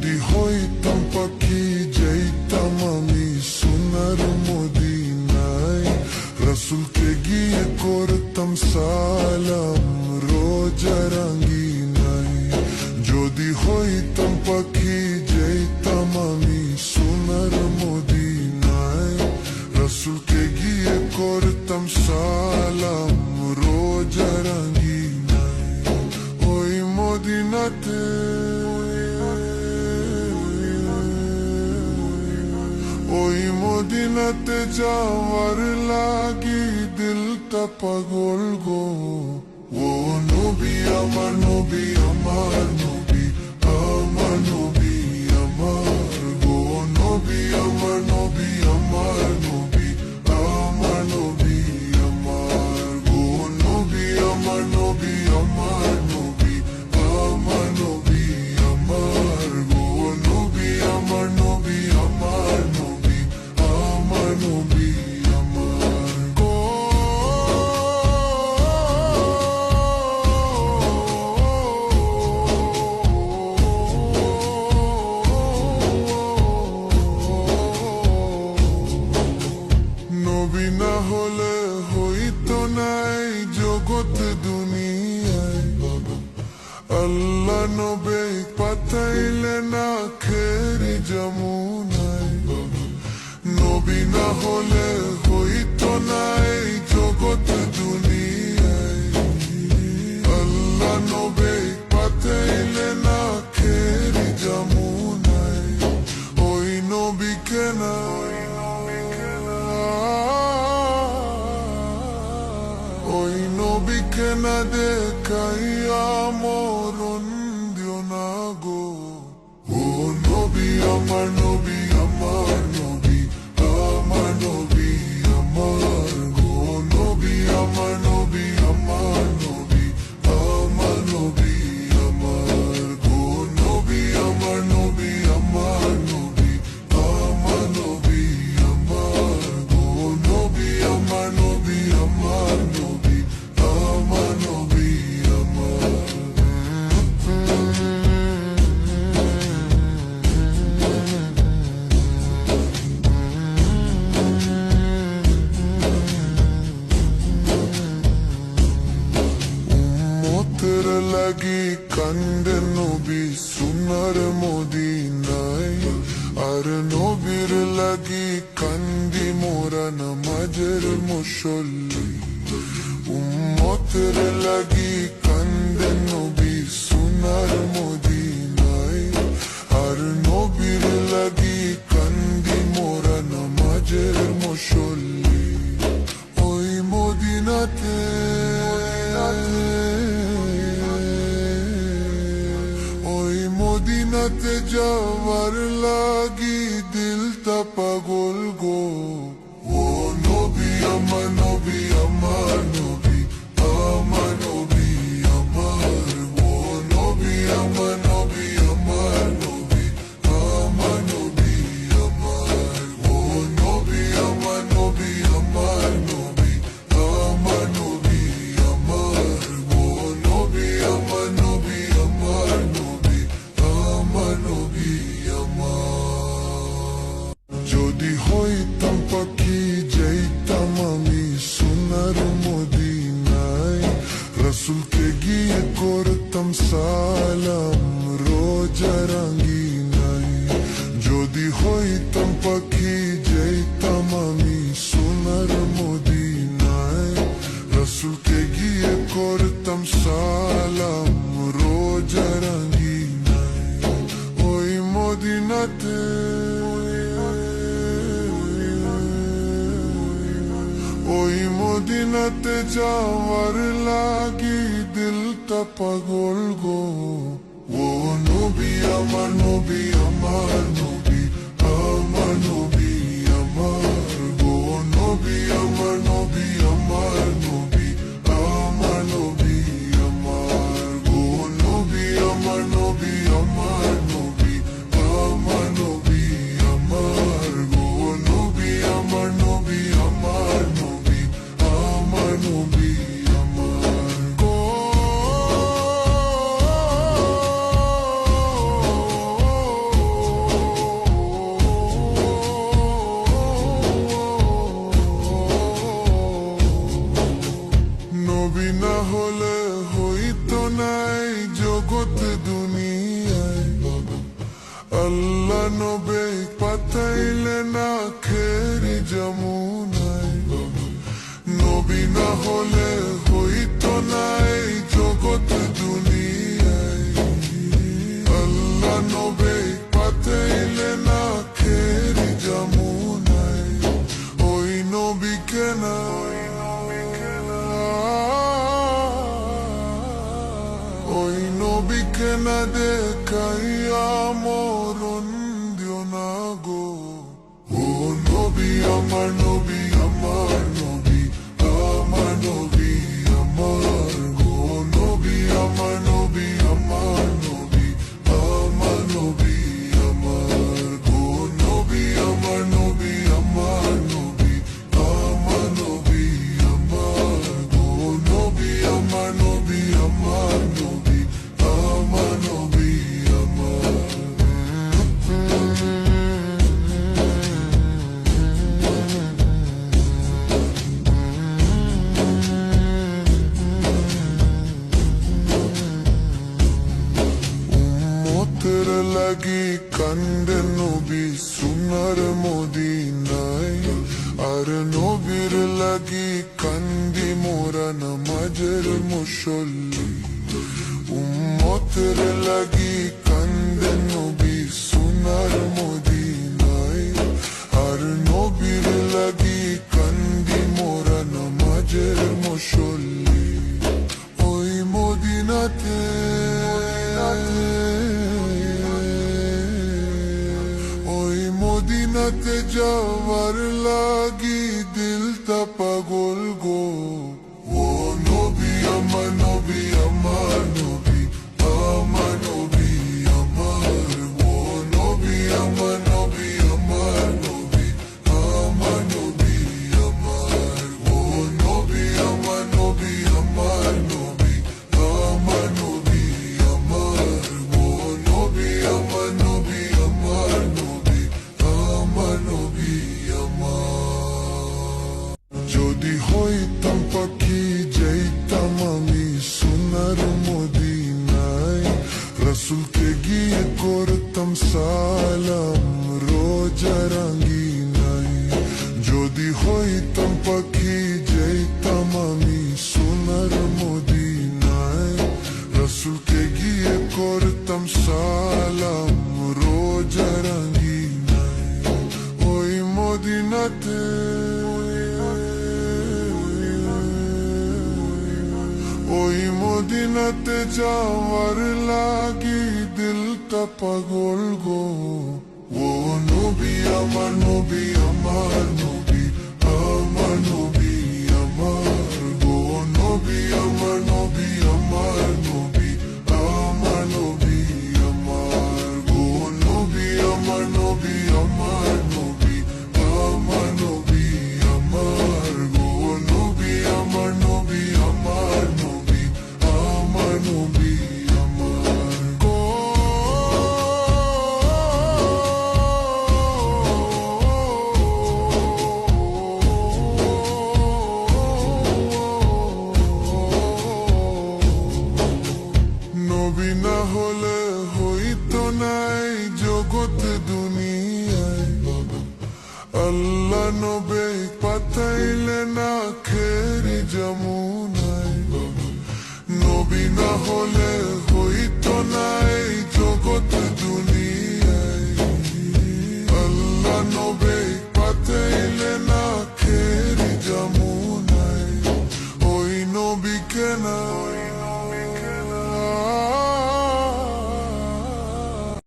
যদি হইতাম পাখি যাইতাম আমি সোনার মদিনায়, রসুলকে গিয়ে করতাম সালাম রোজা রাঙ্গিনায়। যদি হইতাম পাখি যাইতাম আমি সোনার মদিনায়, রসুলকে গিয়ে করতাম সালাম রোজা রাঙ্গিনায়। ওই মদিনাতে মদিনাতে যাওয়ার লাগি দিলটা পাগল গো। ও নবী আমার নবী আমার নবী আমার নবী আমার গো। নবী আমার নবী আমার নবী আমার নবী আমার গো। নবী আমার নবী আমার নবী আমার নবী আমার গো। নবী আমার নবী আমার নবী আমার নবী আমার গো। নবী না হলে হইতো নাই জগৎ দুনিয়ায়, আল্লাহ নবী পাঠাইলে না খেরি যমুনায়। নবী না হলে হইতো নাই জগৎ দুনিয়ায়, আল্লাহ নবী পাঠাইলে না খেরি যমুনায়। ওই নবীকে না ওই নবীকে না দেখাইয়া মরণ দিও না গো। ও নবী আমার নবী আমার নবী আমার নবী আমার গো। নবী আমার নবী আমার নবী আমার নবী আমার গো। নবী আমার নবী আমার নবী আমার নবী আমার গো। নবী আমার নবী আমার নবী আমার নবী আমার। উম্মতের লাগি কান্দে নবী সোনার মদিনায়, আর নবীর লাগি কান্দি মোরা নামাজের মুসল্লি। উম্মতের লাগি কান্দে নবী সোনার মদিনায়, আর নবীর লাগি কান্দি মোরা নামাজের মুসল্লি। ওই মদিনাতে ওই মদিনাতে যাওয়ার লাগি দিলটা পাগল গো। ও নবী আমার নবী আমার নবী আমার নবী আমার গো। নবী আমার নবী আমার নবী আমার নবী আমার গো। নবী আমার নবী আমার নবী আমার নবী আমার গো। নবী আমার নবী আমার নবী আমার নবী আমার। যদি হইতাম পাখি যাইতাম আমি সোনার মদিনায়, রসুলকে গিয়ে করতাম সালাম রোজা রাঙ্গিনায়। যদি হইতাম পাখি যাইতাম আমি সোনার মদিনায়, রসুলকে গিয়ে করতাম সালাম রোজা রাঙ্গিনায়। ওই মদিনাতে ওই মদিনাতে যাওয়ার লাগি দিলটা পাগল গো। ও নবী আমার নবী আমার নবী আমার নবী আমার গো। নবী আমার নবী আমার নবী আমার নবী আমার গো। নবী আমার নবী আমার নবী আমার নবী আমার গো। নবী আমার নবী আমার নবী আমার নবী আমার গো। আল্লাহ নবী পাঠাইলে না খেরি যমুনায় নবী না হলে হইতো না এই জগৎ দুনিয়ায় আল্লাহ নবী পাঠাইলে না খেরি যমুনায় ওই নবীকে না ওই নবীকে না দেখাইয়া মরণ দিও না গো ও নবী আমার নবী আমার নবী আমার নবী আমার গো নবী আমার নবী আমার নবী আমার নবী আমার গো নবী আমার নবী আমার নবী আমার নবী আমার গো নবী আমার নবী আমার নবী আমার নবী আমার উম্মতের লাগি কান্দে নবী সোনার মদিনায় আর নবীর লাগি কান্দি মোরা নামাজের মুসল্লি উম্মতের লাগি কান্দে নবী সোনার মদিনায় আর নবীর লাগি কান্দি মোরা নামাজের মুসল্লি ওই মদিনাতে ওই মদিনাতে যাওয়ার লাগি দিলটা পাগল গো ও নবী আমার নবী আমার নবী আমার নবী আমার ও নবী আমার নবী আমার নবী আমার নবী আমার ও নবী আমার নবী আমার নবী আমার নবী আমার ও নবী আমার নবী আমার নবী আমার নবী আমার যদি হইতাম পাখি যাইতাম আমি সোনার মদিনায় রসুলকে গিয়ে করতাম সালাম রোজা রাঙ্গিনায় যদি হইতাম পাখি যাইতাম আমি সোনার মদিনায় রসুলকে গিয়ে করতাম সালাম রোজা রাঙ্গিনায় ওই মদিনাতে ওই মদিনাতে যাওয়ার লাগি দিলটা পাগল গো ও নবী আমার নবী আমার নবী আমার নবী আমার গো নবী আমার নবী আমার নবী আমার নবী আমার গো নবী আমার নবী আমার নবী আমার নবী আমার গো নবী আমার নবী আমার নবী আমার নবী আমার গো নবী না হলে হইতো নাই জগৎ দুনিয়ায় আল্লাহ নবী পাঠাইলে না খেরি যমুনায় নবী না হলে